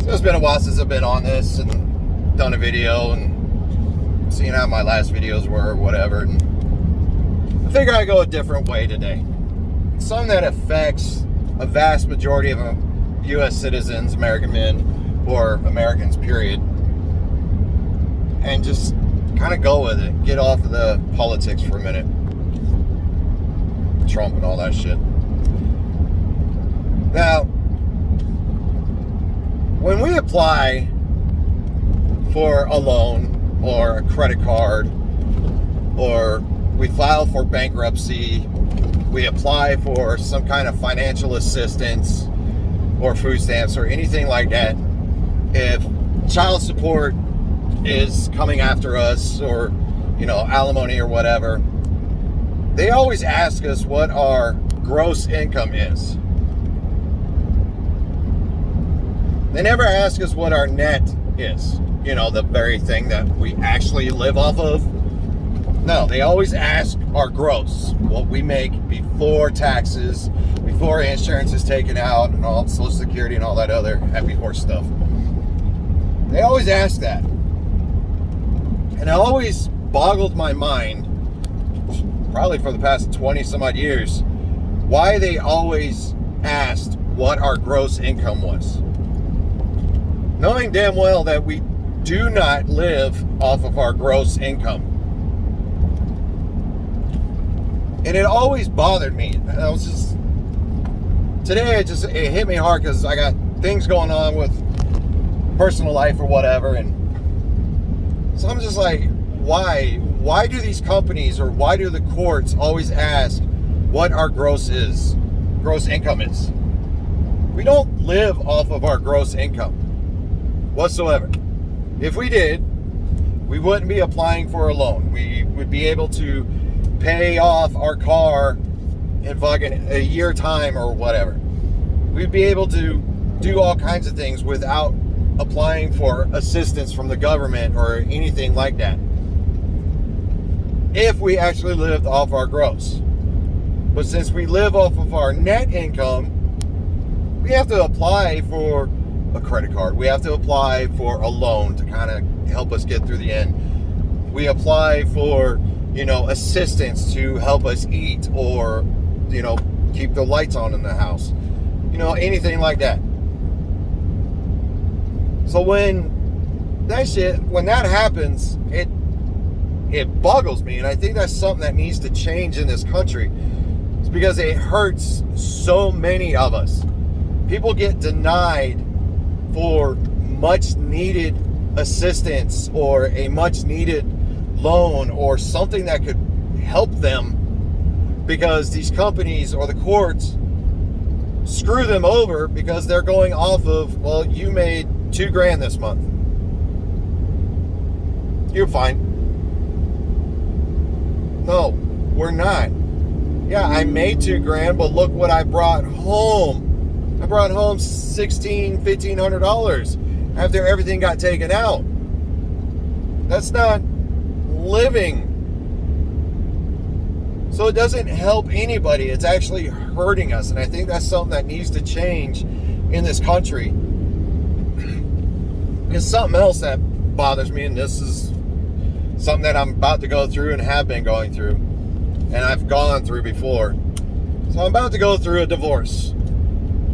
It's been a while since I've been on this and done a video and seen how my last videos were or whatever. And I figure I go a different way today. Something that affects a vast majority of U.S. citizens, American men, or Americans, period. And just kind of go with it. Get off of the politics for a minute. Trump and all that shit. Now, when we apply for a loan or a credit card, or we file for bankruptcy, we apply for some kind of financial assistance or food stamps or anything like that, if child support is coming after us, or, alimony or whatever, they always ask us what our gross income is. They never ask us what our net is, the very thing that we actually live off of. No, they always ask our gross, what we make before taxes, before insurance is taken out, and all Social Security and all that other happy horse stuff. They always ask that. And it always boggled my mind, probably for the past 20 some odd years, why they always asked what our gross income was. Knowing damn well that we do not live off of our gross income. And it always bothered me. Today it hit me hard because I got things going on with personal life or whatever. And so I'm just like, why? Why do these companies, or why do the courts always ask what our gross income is? We don't live off of our gross income whatsoever. If we did, we wouldn't be applying for a loan. We would be able to pay off our car in fucking a year time or whatever. We'd be able to do all kinds of things without applying for assistance from the government or anything like that, if we actually lived off our gross. But since we live off of our net income, we have to apply for a credit card. We have to apply for a loan to kind of help us get through the end. We apply for, assistance to help us eat, or, keep the lights on in the house. Anything like that. So when that happens, it boggles me, and I think that's something that needs to change in this country. It's because it hurts so many of us. People get denied for much needed assistance, or a much needed loan, or something that could help them, because these companies or the courts screw them over because they're going off of, well, you made $2,000 this month. You're fine. No, we're not. Yeah, I made $2,000, but look what I brought home. I brought home $1,500 after everything got taken out. That's not living. So it doesn't help anybody. It's actually hurting us. And I think that's something that needs to change in this country. Because something else that bothers me, and this is something that I'm about to go through and have been going through, and I've gone through before. So I'm about to go through a divorce.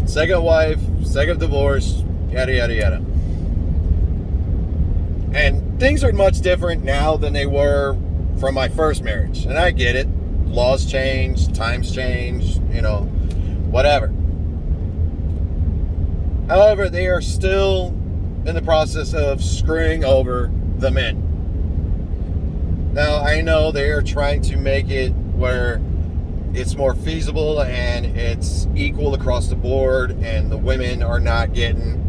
Second wife, second divorce, yada, yada, yada. And things are much different now than they were from my first marriage. And I get it. Laws change, times change, whatever. However, they are still in the process of screwing over the men. Now, I know they are trying to make it where it's more feasible and it's equal across the board, and the women are not getting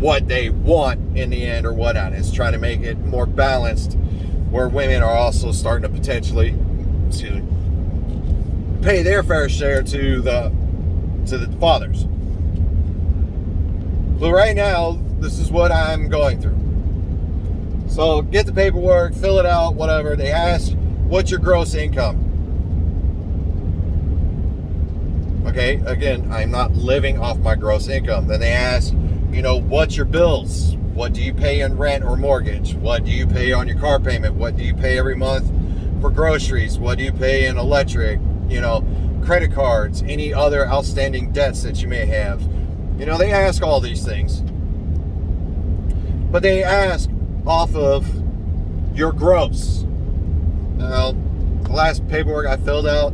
what they want in the end or whatnot. It's trying to make it more balanced, where women are also starting to potentially pay their fair share to the fathers. But right now, this is what I'm going through. So get the paperwork, fill it out, whatever. They ask, what's your gross income? Okay, again, I'm not living off my gross income. Then they ask, what's your bills? What do you pay in rent or mortgage? What do you pay on your car payment? What do you pay every month for groceries? What do you pay in electric? Credit cards, any other outstanding debts that you may have. They ask all these things. But they ask off of your gross. Now, the last paperwork I filled out,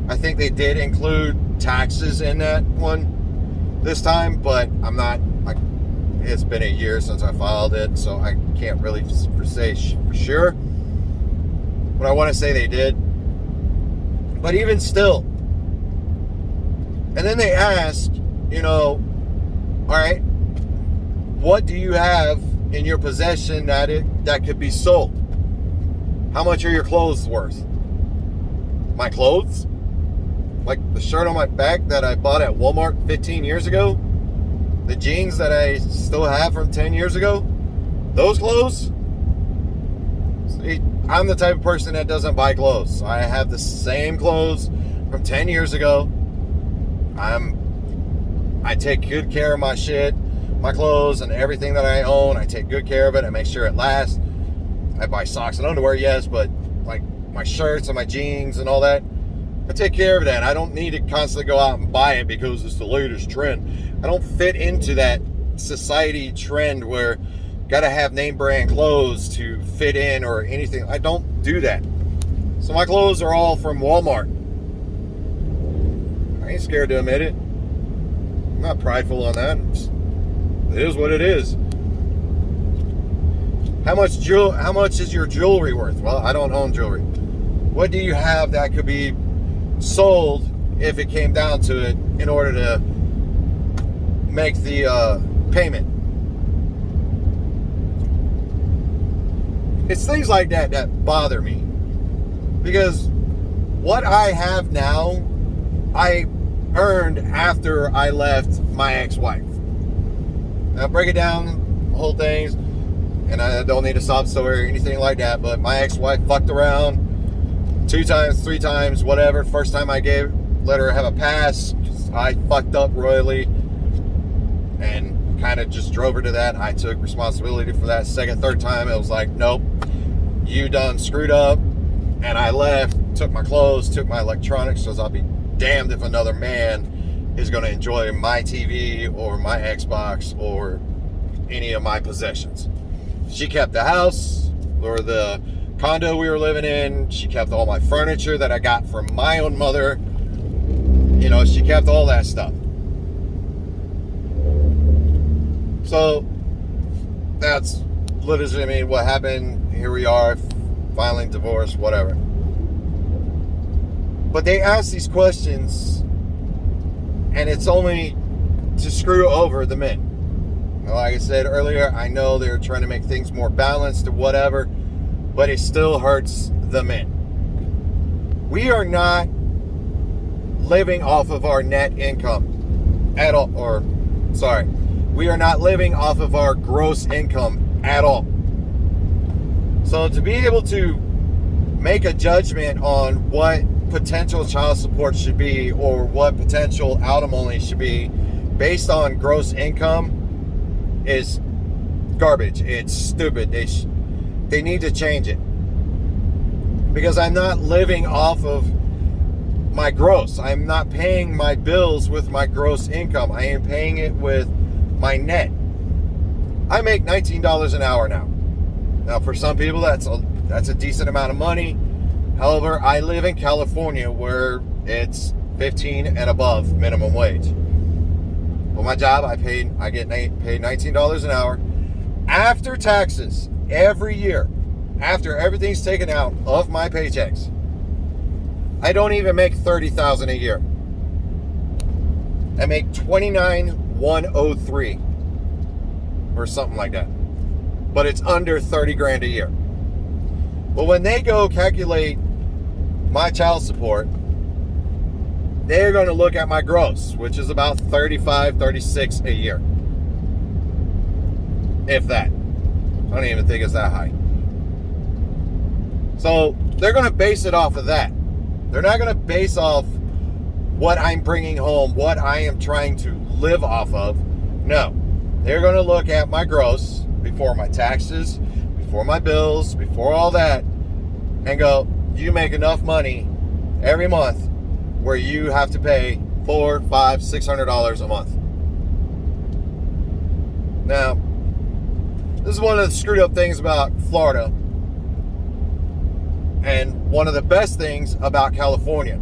I think they did include taxes in that one this time, but it's been a year since I filed it, so I can't really say for sure. But I want to say they did. But even still. And then they ask, all right, what do you have in your possession that could be sold? How much are your clothes worth? My clothes? Like the shirt on my back that I bought at Walmart 15 years ago? The jeans that I still have from 10 years ago? Those clothes? See, I'm the type of person that doesn't buy clothes. I have the same clothes from 10 years ago. I take good care of my shit, my clothes and everything that I own. I take good care of it. I make sure it lasts. I buy socks and underwear, yes, but like my shirts and my jeans and all that, I take care of that. I don't need to constantly go out and buy it because it's the latest trend. I don't fit into that society trend where gotta have name brand clothes to fit in or anything. I don't do that. So my clothes are all from Walmart. I ain't scared to admit it. I'm not prideful on that. It is what it is. How much is your jewelry worth? Well, I don't own jewelry. What do you have that could be sold if it came down to it in order to make the payment? It's things like that that bother me. Because what I have now, I earned after I left my ex-wife. I'll break it down, the whole things, and I don't need a sob story or anything like that, but my ex-wife fucked around 2 times, 3 times, whatever. First time I let her have a pass, I fucked up royally and kind of just drove her to that. I took responsibility for that. Second, third time, it was like, nope, you done screwed up, and I left, took my clothes, took my electronics, because I'll be damned if another man is going to enjoy my TV or my Xbox or any of my possessions. She kept the house or the condo we were living in. She kept all my furniture that I got from my own mother. She kept all that stuff. So that's literally what happened. Here we are, filing divorce, whatever. But they ask these questions, and it's only to screw over the men. Like I said earlier, I know they're trying to make things more balanced or whatever, but it still hurts the men. We are not living off of our net income at all, we are not living off of our gross income at all. So to be able to make a judgment on what potential child support should be or what potential alimony should be based on gross income is garbage. It's stupid. They need to change it, because I'm not living off of my gross. I'm not paying my bills with my gross income. I am paying it with my net. I make $19 an hour now. Now, for some people, that's a decent amount of money. However, I live in California where it's 15 and above minimum wage. Well, my job, I get paid $19 an hour after taxes every year. After everything's taken out of my paychecks, I don't even make $30,000 a year. I make $29,103 or something like that. But it's under 30 grand a year. But when they go calculate my child support, they're going to look at my gross, which is about 35, 36 a year. If that. I don't even think it's that high. So they're going to base it off of that. They're not going to base off what I'm bringing home, what I am trying to live off of. No, they're going to look at my gross before my taxes, before my bills, before all that, and go, you make enough money every month where you have to pay $400, $500, $600 a month. Now, this is one of the screwed up things about Florida, and one of the best things about California.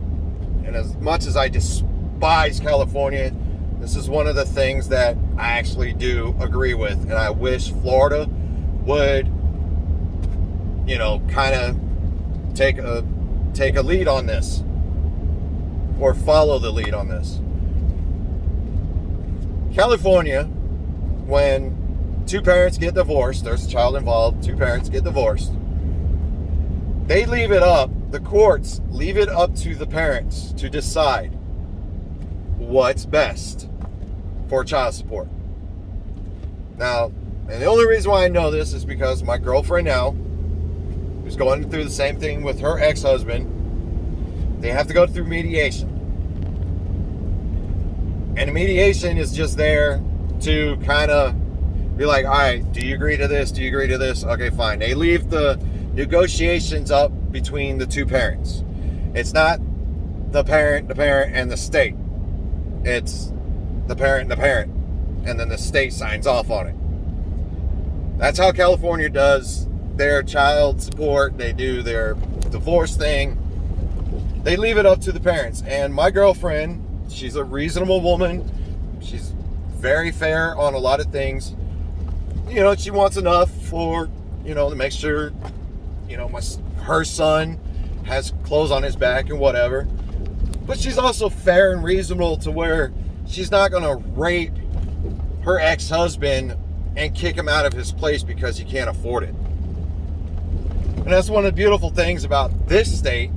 And as much as I despise California, this is one of the things that I actually do agree with, and I wish Florida would, kind of take a lead on this, or follow the lead on this. California, when two parents get divorced, there's a child involved, two parents get divorced, they leave it up, the courts leave it up to the parents to decide what's best for child support. Now, and the only reason why I know this is because my girlfriend now, who's going through the same thing with her ex-husband, they have to go through mediation. And the mediation is just there to kind of be like, all right, do you agree to this? Do you agree to this? Okay, fine. They leave the negotiations up between the two parents. It's not the parent, and the state. It's the parent, and then the state signs off on it. That's how California does their child support. They do their divorce thing. They leave it up to the parents. And my girlfriend, she's a reasonable woman. She's very fair on a lot of things. She wants enough for, to make sure, her son has clothes on his back and whatever. But she's also fair and reasonable to where she's not going to rape her ex-husband and kick him out of his place because he can't afford it. And that's one of the beautiful things about this state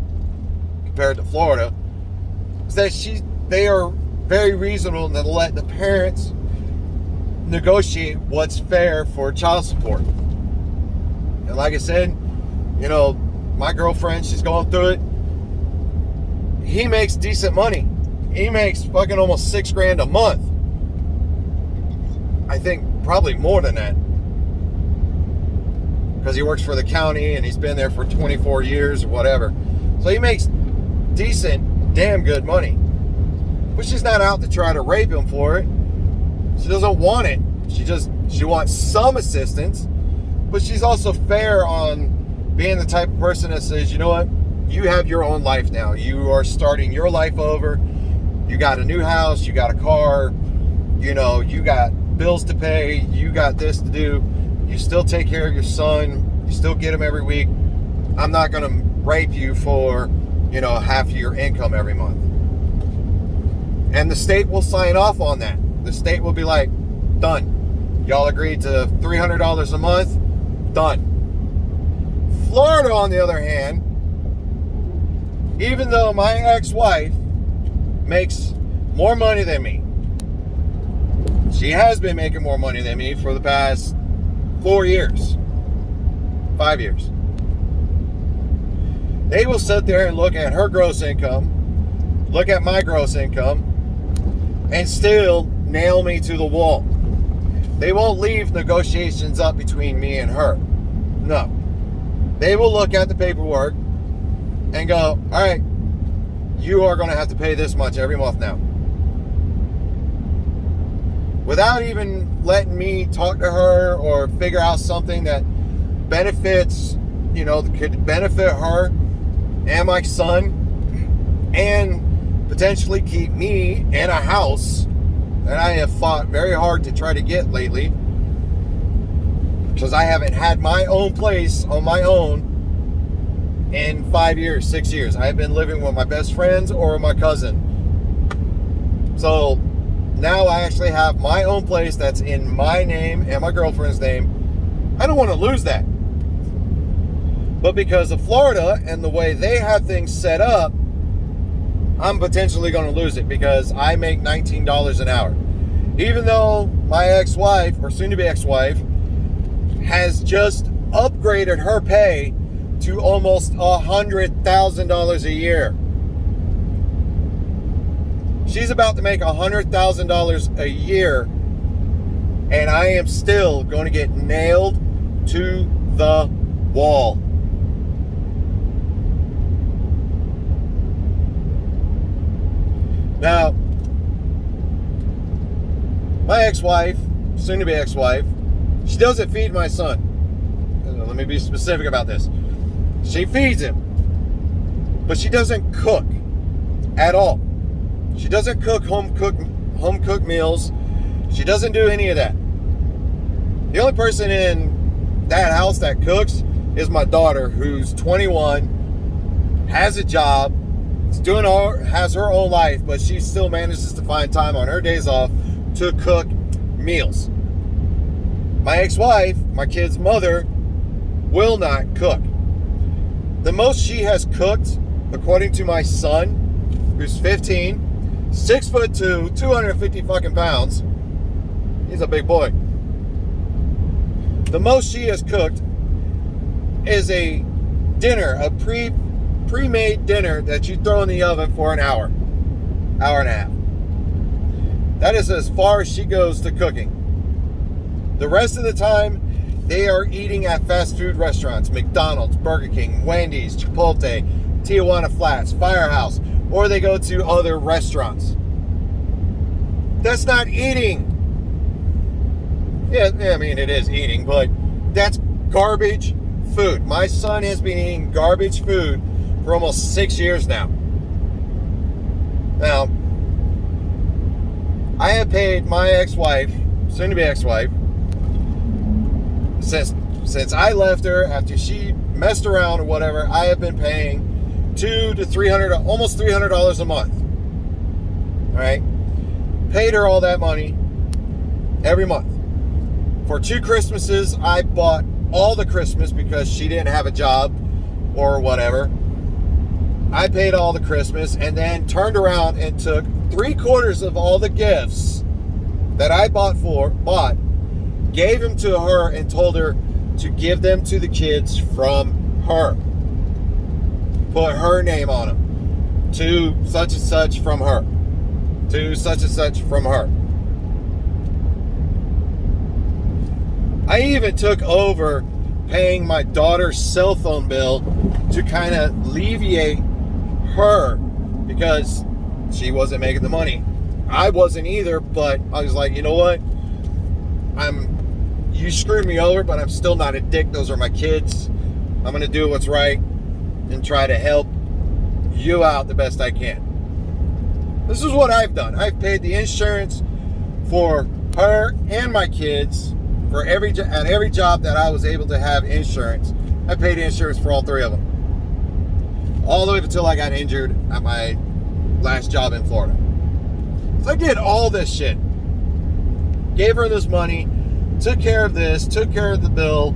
compared to Florida, is that they are very reasonable and let the parents negotiate what's fair for child support. And like I said, my girlfriend, she's going through it. He makes decent money. He makes fucking almost $6,000 a month. I think probably more than that, because he works for the county and he's been there for 24 years or whatever. So he makes decent, damn good money. But she's not out to try to rape him for it. She doesn't want it. She wants some assistance, but she's also fair on being the type of person that says, you know what? You have your own life now. You are starting your life over. You got a new house. You got a car. You got bills to pay. You got this to do. You still take care of your son. You still get him every week. I'm not going to rape you for, half of your income every month. And the state will sign off on that. The state will be like, done. Y'all agreed to $300 a month? Done. Florida, on the other hand, even though my ex-wife makes more money than me, she has been making more money than me for the past 4 years, 5 years. They will sit there and look at her gross income, look at my gross income, and still nail me to the wall. They won't leave negotiations up between me and her. No. They will look at the paperwork and go, all right, you are going to have to pay this much every month now. Without even letting me talk to her or figure out something that benefits, could benefit her and my son, and potentially keep me in a house that I have fought very hard to try to get lately, because I haven't had my own place on my own in 5 years, 6 years. I have been living with my best friends or my cousin. So now I actually have my own place that's in my name and my girlfriend's name. I don't want to lose that. But because of Florida and the way they have things set up, I'm potentially going to lose it, because I make $19 an hour. Even though my ex-wife, or soon-to-be ex-wife, has just upgraded her pay to almost $100,000 a year. She's about to make $100,000 a year, and I am still going to get nailed to the wall. Now, my ex-wife, soon-to-be ex-wife, she doesn't feed my son. Let me be specific about this. She feeds him, but she doesn't cook at all. She doesn't cook home cooked meals. She doesn't do any of that. The only person in that house that cooks is my daughter, who's 21, has a job, has her own life, but she still manages to find time on her days off to cook meals. My ex-wife, my kid's mother, will not cook. The most she has cooked, according to my son, who's 15, 6'2", 250 fucking pounds. He's a big boy. The most she has cooked is a dinner, a pre-made dinner that you throw in the oven for an hour and a half. That is as far as she goes to cooking. The rest of the time, they are eating at fast food restaurants, McDonald's, Burger King, Wendy's, Chipotle, Tijuana Flats, Firehouse, or they go to other restaurants. That's not eating. Yeah, I mean, it is eating, but that's garbage food. My son has been eating garbage food for almost 6 years now. Now, I have paid my ex-wife, soon-to-be ex-wife, since I left her after she messed around or whatever, I have been paying $200 to $300, almost $300 a month. All right, paid her all that money every month. For 2 Christmases, I bought all the Christmas because she didn't have a job or whatever. I paid all the Christmas and then turned around and took 3/4 of all the gifts that I bought, gave them to her and told her to give them to the kids from her. Put her name on them. To such and such from her. To such and such from her. I even took over paying my daughter's cell phone bill to kind of alleviate her because she wasn't making the money. I wasn't either, but I was like, you know what? You screwed me over, but I'm still not a dick. Those are my kids. I'm going to do what's right and try to help you out the best I can. This is what I've done. I've paid the insurance for her and my kids for every job that I was able to have insurance. I paid insurance for all 3 of them. All the way until I got injured at my last job in Florida. So I did all this shit. Gave her this money, took care of this, took care of the bill,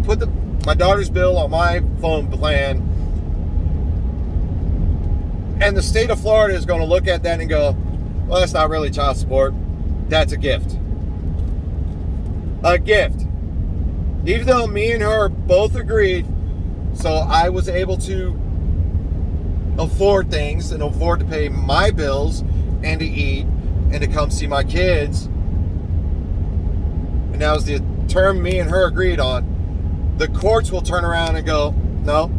put my daughter's bill on my phone plan. And the state of Florida is going to look at that and go, well, that's not really child support. That's a gift. A gift. Even though me and her both agreed, so I was able to afford things and afford to pay my bills and to eat and to come see my kids. And that was the term me and her agreed on. The courts will turn around and go, no,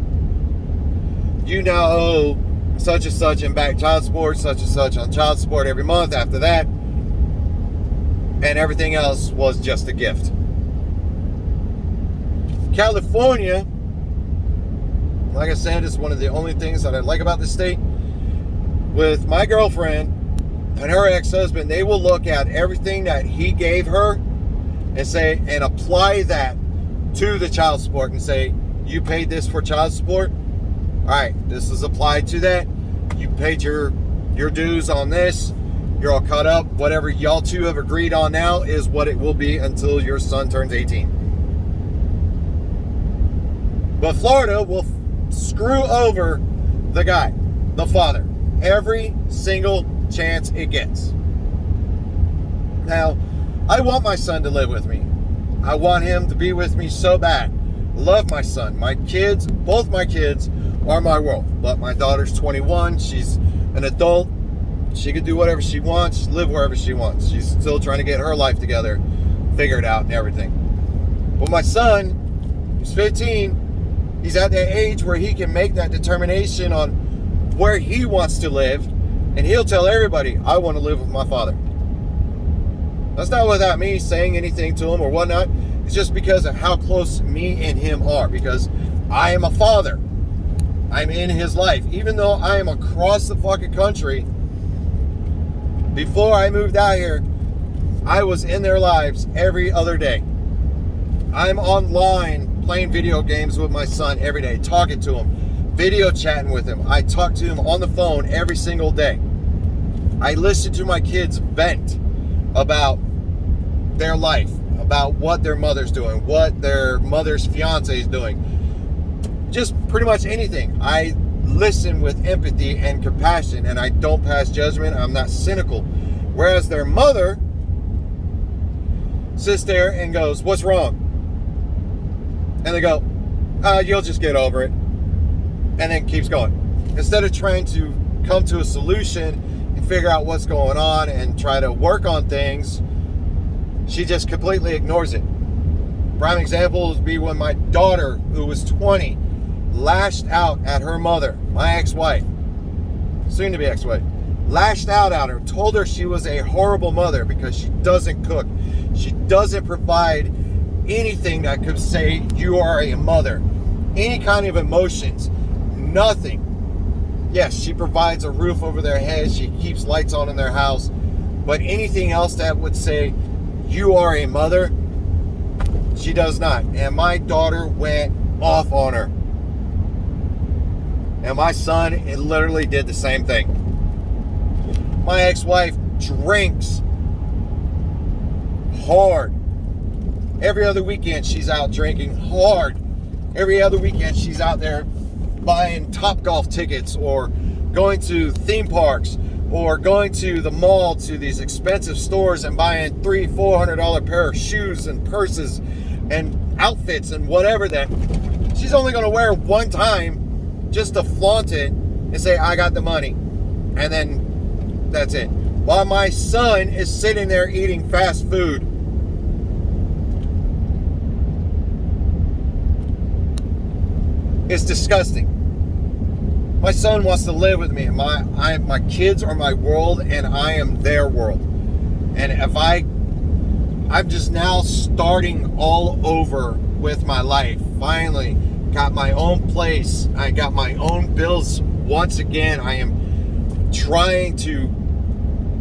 you now owe such and such in back child support, such and such on child support every month after that. And everything else was just a gift. California, like I said, is one of the only things that I like about the state. With my girlfriend and her ex-husband, they will look at everything that he gave her and apply that to the child support and say, you paid this for child support? All right, this is applied to that. You paid your dues on this. You're all caught up. Whatever y'all two have agreed on now is what it will be until your son turns 18. But Florida will screw over the guy, the father, every single chance it gets. Now, I want my son to live with me. I want him to be with me so bad. Love my son. My kids, both my kids are my world. But my daughter's 21. She's an adult. She could do whatever she wants, live wherever she wants. She's still trying to get her life together, figure it out and everything. But my son, he's 15, he's at that age where he can make that determination on where he wants to live, and he'll tell everybody, I want to live with my father. That's not without me saying anything to him or whatnot. It's just because of how close me and him are, because I am a father. I'm in his life. Even though I am across the fucking country, before I moved out here, I was in their lives every other day. I'm online playing video games with my son every day, talking to him, video chatting with him. I talk to him on the phone every single day. I listen to my kids vent about their life, about what their mother's doing, what their mother's fiance is doing. Just pretty much anything. I listen with empathy and compassion, and I don't pass judgment. I'm not cynical. Whereas their mother sits there and goes, what's wrong? And they go, you'll just get over it. And then keeps going. Instead of trying to come to a solution and figure out what's going on and try to work on things, she just completely ignores it. Prime example would be when my daughter, who was 20, lashed out at her mother, my ex-wife, soon to be ex-wife, lashed out at her, told her she was a horrible mother because she doesn't cook. She doesn't provide anything that could say you are a mother. Any kind of emotions, nothing. Yes, she provides a roof over their heads. She keeps lights on in their house. But anything else that would say you are a mother, she does not. And my daughter went off on her. And my son, it literally did the same thing. My ex-wife drinks hard. Every other weekend, she's out drinking hard. Every other weekend, she's out there buying Topgolf tickets or going to theme parks or going to the mall to these expensive stores and buying $300-400 pair of shoes and purses and outfits and whatever that she's only going to wear one time just to flaunt it and say, I got the money. And then that's it. While my son is sitting there eating fast food. It's disgusting. My son wants to live with me. My kids are my world and I am their world. And if I'm just now starting all over with my life. Finally got my own place. I got my own bills once again. I am trying to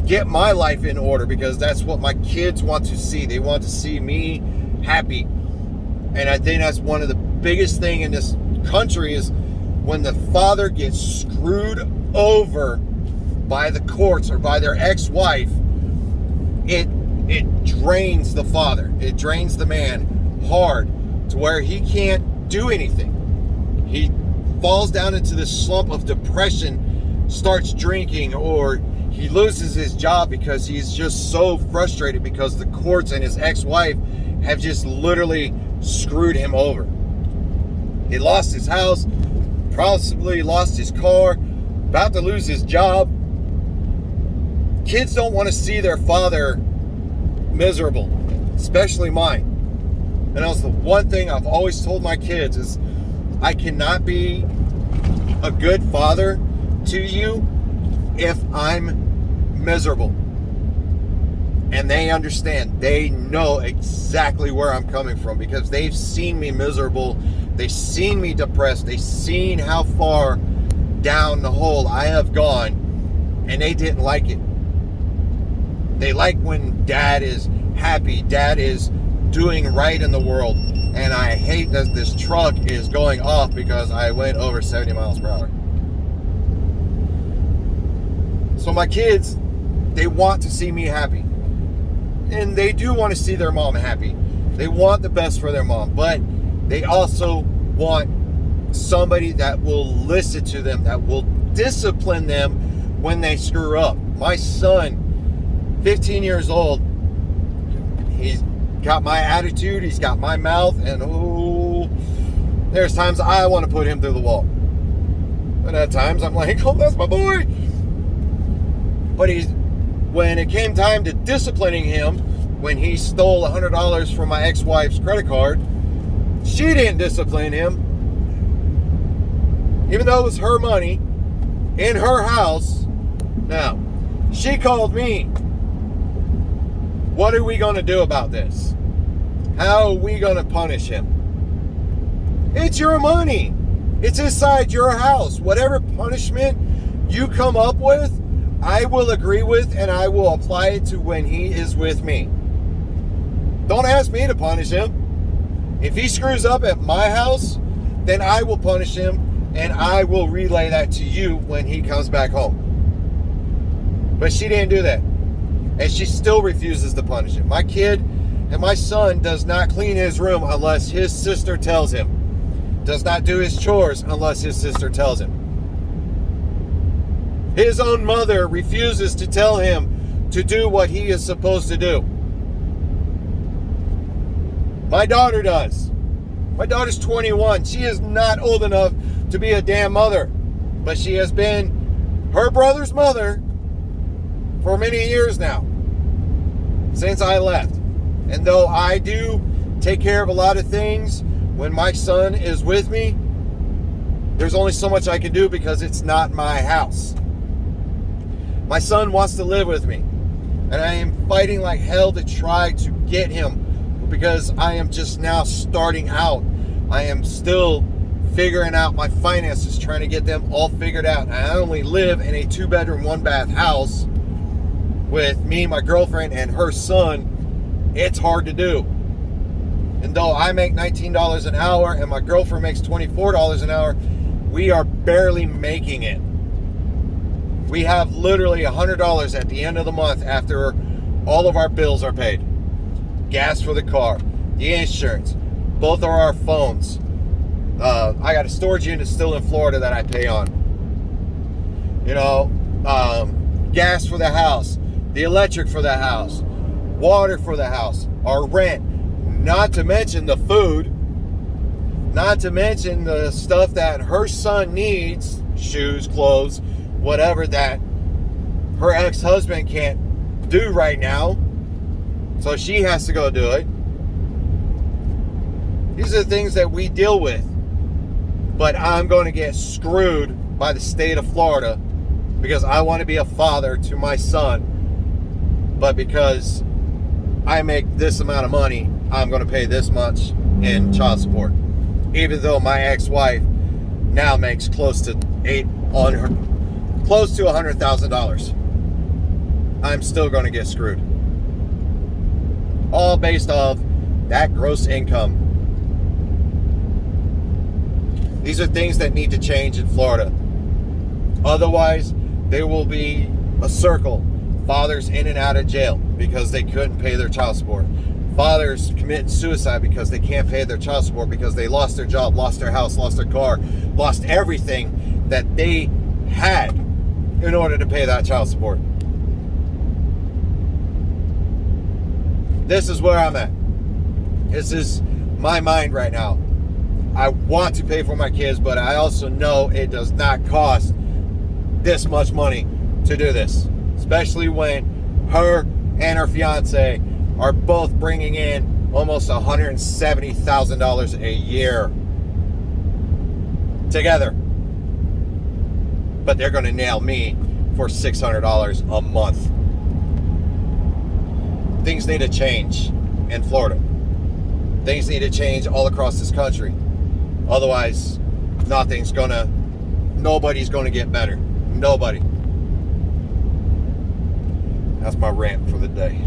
get my life in order because that's what my kids want to see. They want to see me happy. And I think that's one of the biggest thing in this country is when the father gets screwed over by the courts or by their ex-wife, it drains the father. It drains the man hard to where he can't do anything. He falls down into this slump of depression, starts drinking, or he loses his job because he's just so frustrated because the courts and his ex-wife have just literally screwed him over. He lost his house, possibly lost his car, about to lose his job. Kids don't want to see their father miserable, especially mine. And that's the one thing I've always told my kids is I cannot be a good father to you if I'm miserable. And they understand. They know exactly where I'm coming from because they've seen me miserable. They've seen me depressed. They've seen how far down the hole I have gone, and they didn't like it. They like when dad is happy, dad is doing right in the world, and I hate that this truck is going off because I went over 70 miles per hour. So my kids, they want to see me happy. And they do want to see their mom happy. They want the best for their mom, but they also want somebody that will listen to them, that will discipline them when they screw up. My son, 15 years old, he's got my attitude, he's got my mouth, and there's times I want to put him through the wall. And at times I'm like, oh, that's my boy. But when it came time to disciplining him, when he stole $100 from my ex-wife's credit card, she didn't discipline him. Even though it was her money, in her house. Now, she called me. What are we going to do about this? How are we going to punish him? It's your money. It's inside your house. Whatever punishment you come up with, I will agree with, and I will apply it to when he is with me. Don't ask me to punish him. If he screws up at my house, then I will punish him, and I will relay that to you when he comes back home. But she didn't do that. And she still refuses to punish him. My kid and my son does not clean his room unless his sister tells him. Does not do his chores unless his sister tells him. His own mother refuses to tell him to do what he is supposed to do. My daughter does. My daughter's 21. She is not old enough to be a damn mother. But she has been her brother's mother for many years now. Since I left. And though I do take care of a lot of things when my son is with me, there's only so much I can do because it's not my house. My son wants to live with me. And I am fighting like hell to try to get him, because I am just now starting out. I am still figuring out my finances, trying to get them all figured out. I only live in a 2-bedroom, 1-bath house with me, my girlfriend, and her son. It's hard to do. And though I make $19 an hour and my girlfriend makes $24 an hour, we are barely making it. We have literally $100 at the end of the month after all of our bills are paid. Gas for the car, the insurance, both of our phones. I got a storage unit still in Florida that I pay on. You know, gas for the house, the electric for the house, water for the house, our rent, not to mention the food, not to mention the stuff that her son needs, shoes, clothes, whatever, that her ex-husband can't do right now. So she has to go do it. These are the things that we deal with. But I'm going to get screwed by the state of Florida because I want to be a father to my son. But because I make this amount of money, I'm going to pay this much in child support. Even though my ex-wife now makes close to $100,000. I'm still going to get screwed. All based off that gross income. These are things that need to change in Florida. Otherwise, there will be a circle. Fathers in and out of jail because they couldn't pay their child support. Fathers committing suicide because they can't pay their child support because they lost their job, lost their house, lost their car, lost everything that they had in order to pay that child support. This is where I'm at. This is my mind right now. I want to pay for my kids, but I also know it does not cost this much money to do this. Especially when her and her fiance are both bringing in almost $170,000 a year together. But they're going to nail me for $600 a month. Things need to change in Florida. Things need to change all across this country. Otherwise, nobody's going to get better. Nobody. That's my rant for the day.